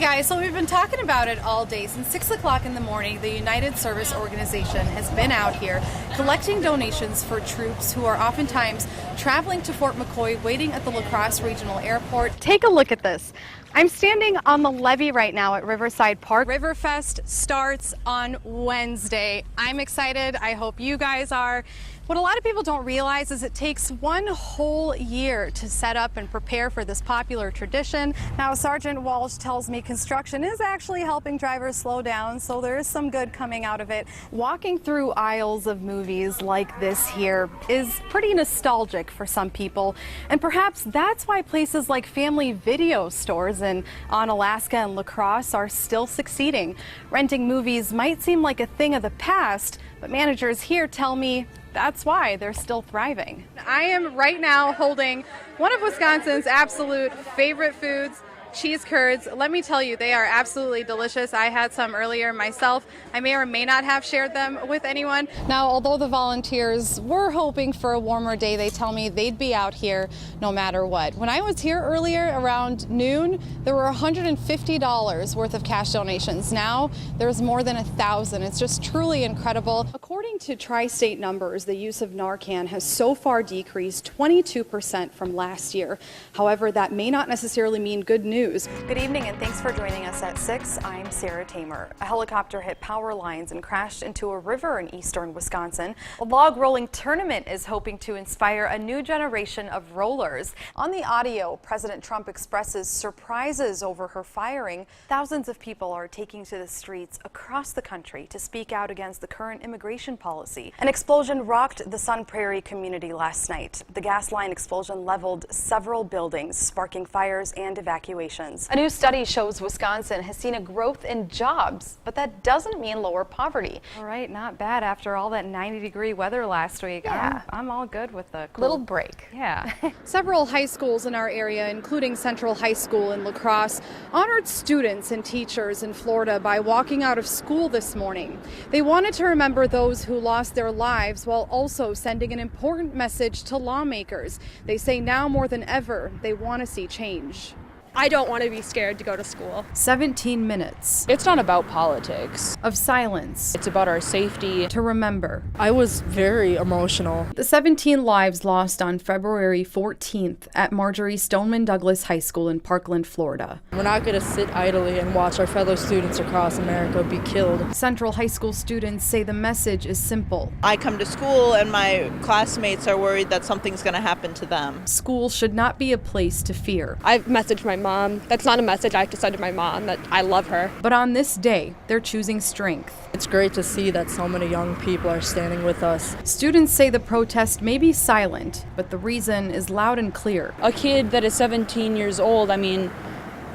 Hey guys, so we've been talking about it all day. Since 6 o'clock in the morning, the United Service Organization has been out here collecting donations for troops who are oftentimes traveling to Fort McCoy, waiting at the La Crosse Regional Airport. Take a look at this. I'm standing on the levee right now at Riverside Park. Riverfest starts on Wednesday. I'm excited. I hope you guys are. What a lot of people don't realize is it takes one whole year to set up and prepare for this popular tradition. Now, Sergeant Walsh tells me construction is actually helping drivers slow down, so there is some good coming out of it. Walking through aisles of movies like this here is pretty nostalgic for some people, and perhaps that's why places like family video stores on Alaska and La Crosse are still succeeding. Renting movies might seem like a thing of the past, but managers here tell me that's why they're still thriving. I am right now holding one of Wisconsin's absolute favorite foods, cheese curds. Let me tell you, they are absolutely delicious. I had some earlier myself. I may or may not have shared them with anyone. Now, although the volunteers were hoping for a warmer day, they tell me they'd be out here no matter what. When I was here earlier around noon, there were $150 worth of cash donations. Now, there's more than 1,000. It's just truly incredible. According to Tri-State numbers, the use of Narcan has so far decreased 22% from last year. However, that may not necessarily mean good news. Good evening and thanks for joining us at 6. I'm Sarah Thamer. A helicopter hit power lines and crashed into a river in eastern Wisconsin. A log rolling tournament is hoping to inspire a new generation of rollers. On the audio, President Trump expresses surprises over her firing. Thousands of people are taking to the streets across the country to speak out against the current immigration policy. An explosion rocked the Sun Prairie community last night. The gas line explosion leveled several buildings, sparking fires and evacuations. A new study shows Wisconsin has seen a growth in jobs, but that doesn't mean lower poverty. All right, not bad after all that 90-degree weather last week. Yeah. I'm all good with the cool little break. Yeah. Several high schools in our area, including Central High School in La Crosse, honored students and teachers in Florida by walking out of school this morning. They wanted to remember those who lost their lives while also sending an important message to lawmakers. They say now more than ever, they want to see change. I don't want to be scared to go to school. 17 minutes. It's not about politics. Of silence. It's about our safety. To remember. I was very emotional. The 17 lives lost on February 14th at Marjorie Stoneman Douglas High School in Parkland, Florida. We're not going to sit idly and watch our fellow students across America be killed. Central High School students say the message is simple. I come to school and my classmates are worried that something's going to happen to them. School should not be a place to fear. I've messaged my mom. That's not a message I have to send to my mom, that I love her. But on this day, they're choosing strength. It's great to see that so many young people are standing with us. Students say the protest may be silent, but the reason is loud and clear. A kid that is 17 years old,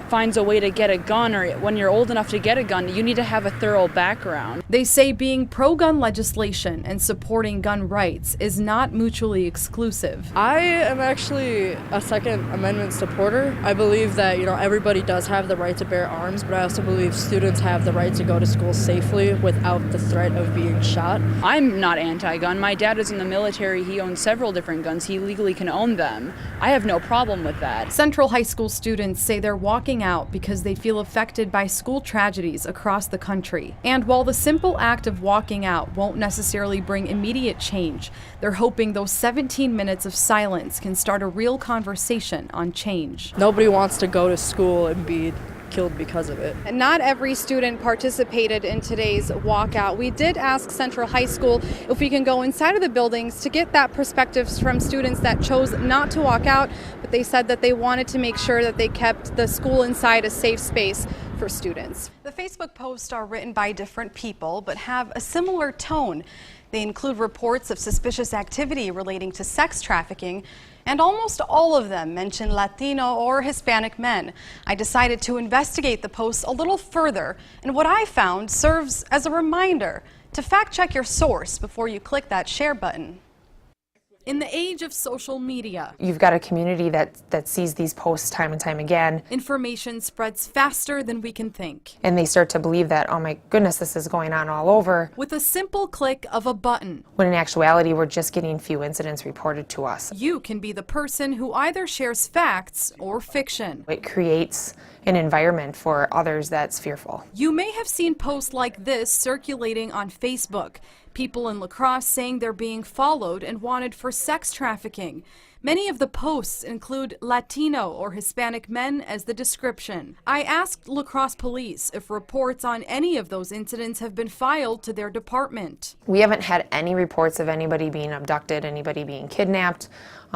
finds a way to get a gun, or when you're old enough to get a gun, you need to have a thorough background. They say being pro-gun legislation and supporting gun rights is not mutually exclusive. I am actually a Second Amendment supporter. I believe that, everybody does have the right to bear arms, but I also believe students have the right to go to school safely without the threat of being shot. I'm not anti-gun. My dad is in the military. He owns several different guns. He legally can own them. I have no problem with that. Central High School students say they're walking out because they feel affected by school tragedies across the country. And while the simple act of walking out won't necessarily bring immediate change, they're hoping those 17 minutes of silence can start a real conversation on change. Nobody wants to go to school and be killed because of it. And not every student participated in today's walkout. We did ask Central High School if we can go inside of the buildings to get that perspective from students that chose not to walk out, but they said that they wanted to make sure that they kept the school inside a safe space for students. The Facebook posts are written by different people but have a similar tone. They include reports of suspicious activity relating to sex trafficking, and almost all of them mention Latino or Hispanic men. I decided to investigate the posts a little further, and what I found serves as a reminder to fact check your source before you click that share button. In the age of social media, you've got a community that sees these posts time and time again. Information spreads faster than we can think. And they start to believe that, oh my goodness, this is going on all over. With a simple click of a button. When in actuality, we're just getting few incidents reported to us. You can be the person who either shares facts or fiction. It creates an environment for others that's fearful. You may have seen posts like this circulating on Facebook. People in La Crosse saying they're being followed and wanted for sex trafficking. Many of the posts include Latino or Hispanic men as the description. I asked La Crosse police if reports on any of those incidents have been filed to their department. We haven't had any reports of anybody being abducted, anybody being kidnapped.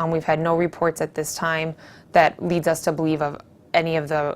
We've had no reports at this time that leads us to believe of any of the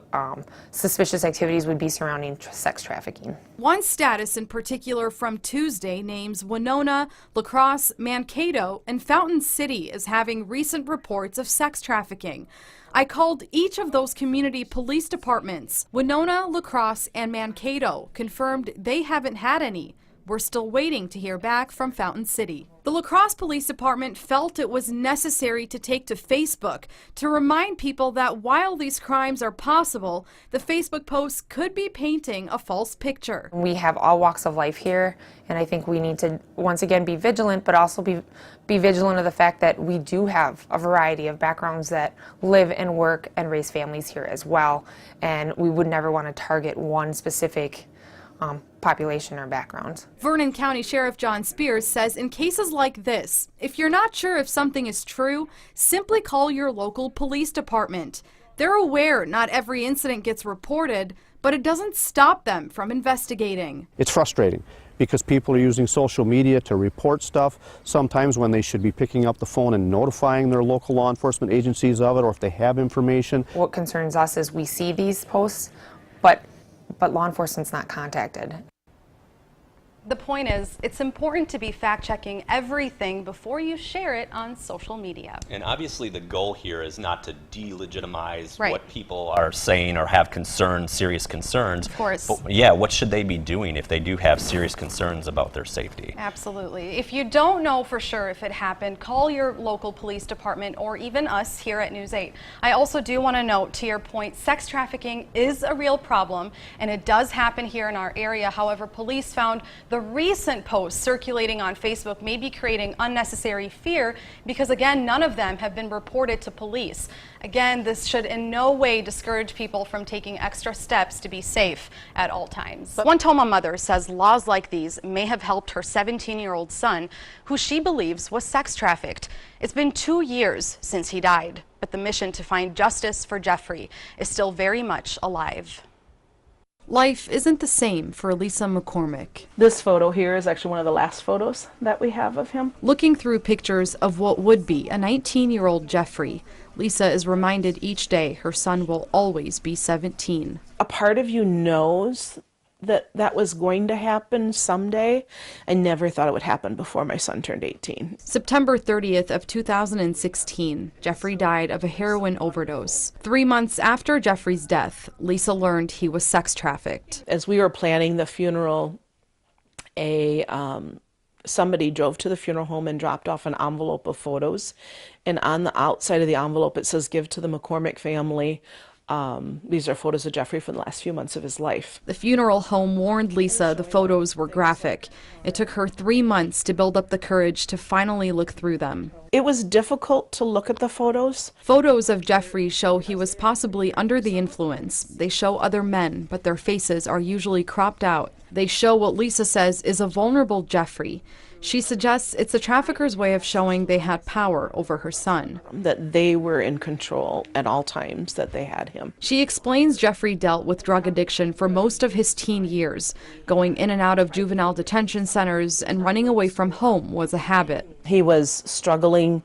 suspicious activities would be surrounding sex trafficking. One status in particular from Tuesday names Winona, La Crosse, Mankato, and Fountain City as having recent reports of sex trafficking. I called each of those community police departments. Winona, La Crosse, and Mankato confirmed they haven't had any. We're still waiting to hear back from Fountain City. The La Crosse Police Department felt it was necessary to take to Facebook to remind people that while these crimes are possible, the Facebook posts could be painting a false picture. We have all walks of life here, and I think we need to once again be vigilant, but also be vigilant of the fact that we do have a variety of backgrounds that live and work and raise families here as well, and we would never want to target one specific population or background. Vernon County Sheriff John Spears says in cases like this, if you're not sure if something is true, simply call your local police department. They're aware not every incident gets reported, but it doesn't stop them from investigating. It's frustrating because people are using social media to report stuff, sometimes when they should be picking up the phone and notifying their local law enforcement agencies of it, or if they have information. What concerns us is we see these posts, but law enforcement's not contacted. The point is, it's important to be fact-checking everything before you share it on social media. And obviously the goal here is not to delegitimize Right. what people are saying or have concerns, serious concerns. Of course. But yeah, what should they be doing if they do have serious concerns about their safety? Absolutely. If you don't know for sure if it happened, call your local police department or even us here at News 8. I also do want to note, to your point, sex trafficking is a real problem and it does happen here in our area. However, police found the recent posts circulating on Facebook may be creating unnecessary fear because, again, none of them have been reported to police. Again, this should in no way discourage people from taking extra steps to be safe at all times. One Toma mother says laws like these may have helped her 17-year-old son, who she believes was sex trafficked. It's been 2 years since he died, but the mission to find justice for Jeffrey is still very much alive. Life isn't the same for Lisa McCormick. This photo here is actually one of the last photos that we have of him. Looking through pictures of what would be a 19-year-old Jeffrey, Lisa is reminded each day her son will always be 17. A part of you knows that that was going to happen someday. I never thought it would happen before my son turned 18. September 30th of 2016, Jeffrey died of a heroin overdose. 3 months after Jeffrey's death, Lisa learned he was sex trafficked. As we were planning the funeral, somebody drove to the funeral home and dropped off an envelope of photos. And on the outside of the envelope, it says, "Give to the McCormick family." These are photos of Jeffrey from the last few months of his life. The funeral home warned Lisa the photos were graphic. It took her 3 months to build up the courage to finally look through them. It was difficult to look at the photos. Photos of Jeffrey show he was possibly under the influence. They show other men, but their faces are usually cropped out. They show what Lisa says is a vulnerable Jeffrey. She suggests it's a trafficker's way of showing they had power over her son. That they were in control at all times, that they had him. She explains Jeffrey dealt with drug addiction for most of his teen years. Going in and out of juvenile detention centers and running away from home was a habit. He was struggling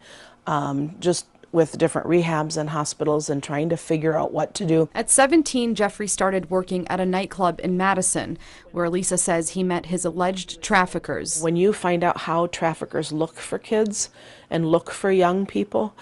just with different rehabs and hospitals and trying to figure out what to do. At 17, Jeffrey started working at a nightclub in Madison, where Lisa says he met his alleged traffickers. When you find out how traffickers look for kids and look for young people,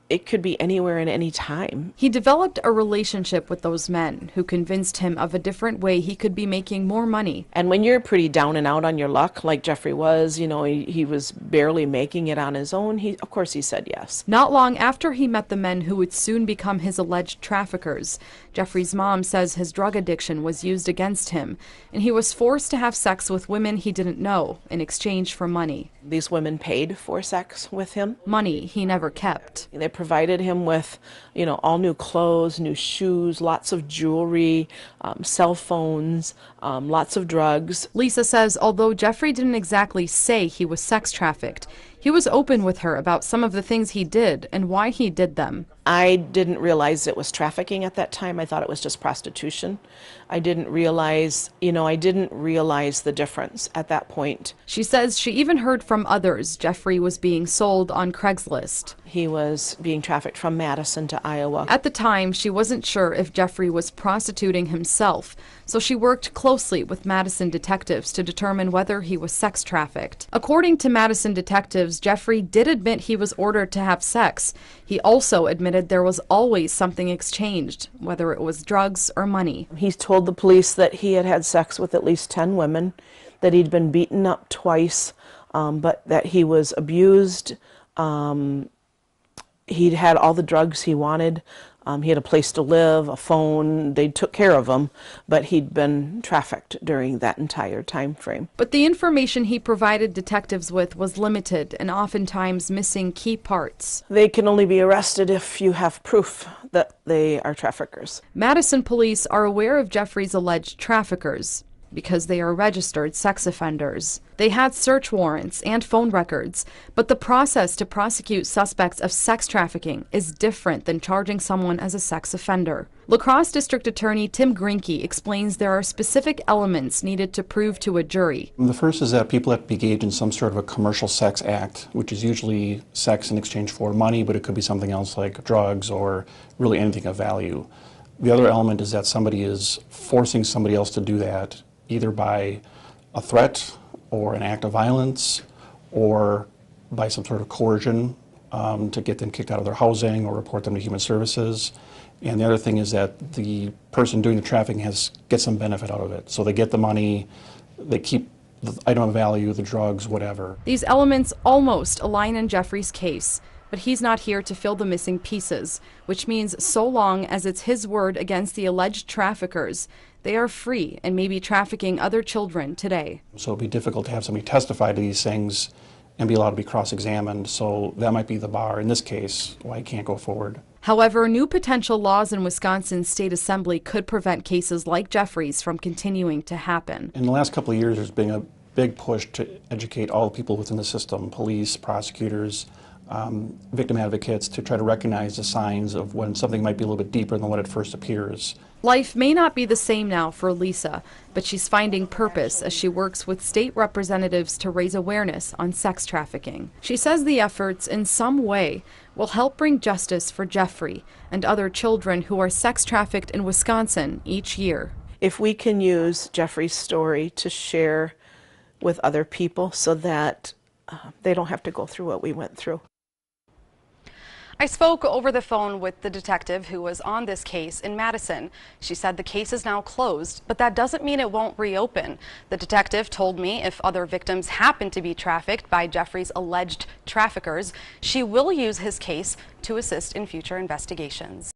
it could be anywhere and any time. He developed a relationship with those men who convinced him of a different way he could be making more money. And when you're pretty down and out on your luck, like Jeffrey was, you know, he was barely making it on his own, of course he said yes. Not long after he met the men who would soon become his alleged traffickers, Jeffrey's mom says his drug addiction was used against him, and he was forced to have sex with women he didn't know in exchange for money. These women paid for sex with him. Money he never kept. They provided him with, all new clothes, new shoes, lots of jewelry, cell phones, lots of drugs. Lisa says although Jeffrey didn't exactly say he was sex trafficked, he was open with her about some of the things he did and why he did them. I didn't realize it was trafficking at that time. I thought it was just prostitution. I didn't realize the difference at that point. She says she even heard from others Jeffrey was being sold on Craigslist. He was being trafficked from Madison to Iowa. At the time, she wasn't sure if Jeffrey was prostituting himself, so she worked closely with Madison detectives to determine whether he was sex trafficked. According to Madison detectives, Jeffrey did admit he was ordered to have sex. He also admitted there was always something exchanged, whether it was drugs or money. He told the police that he had had sex with at least 10 women, that he'd been beaten up twice, but that he was abused. He'd had all the drugs he wanted. He had a place to live, a phone. They took care of him, but he'd been trafficked during that entire time frame. But the information he provided detectives with was limited and oftentimes missing key parts. They can only be arrested if you have proof that they are traffickers. Madison police are aware of Jeffrey's alleged traffickers because they are registered sex offenders. They had search warrants and phone records, but the process to prosecute suspects of sex trafficking is different than charging someone as a sex offender. La Crosse District Attorney Tim Greinke explains there are specific elements needed to prove to a jury. The first is that people have to be engaged in some sort of a commercial sex act, which is usually sex in exchange for money, but it could be something else like drugs or really anything of value. The other element is that somebody is forcing somebody else to do that, either by a threat or an act of violence or by some sort of coercion to get them kicked out of their housing or report them to human services. And the other thing is that the person doing the trafficking gets some benefit out of it. So they get the money, they keep the item of value, the drugs, whatever. These elements almost align in Jeffrey's case, but he's not here to fill the missing pieces, which means so long as it's his word against the alleged traffickers, they are free and may be trafficking other children today. So it'd be difficult to have somebody testify to these things and be allowed to be cross-examined, so that might be the bar in this case why he can't go forward. However, new potential laws in Wisconsin's state assembly could prevent cases like Jeffrey's from continuing to happen. In the last couple of years, there's been a big push to educate all the people within the system, police, prosecutors, victim advocates, to try to recognize the signs of when something might be a little bit deeper than what it first appears. Life may not be the same now for Lisa, but she's finding purpose as she works with state representatives to raise awareness on sex trafficking. She says the efforts in some way will help bring justice for Jeffrey and other children who are sex trafficked in Wisconsin each year. If we can use Jeffrey's story to share with other people so that they don't have to go through what we went through. I spoke over the phone with the detective who was on this case in Madison. She said the case is now closed, but that doesn't mean it won't reopen. The detective told me if other victims happen to be trafficked by Jeffrey's alleged traffickers, she will use his case to assist in future investigations.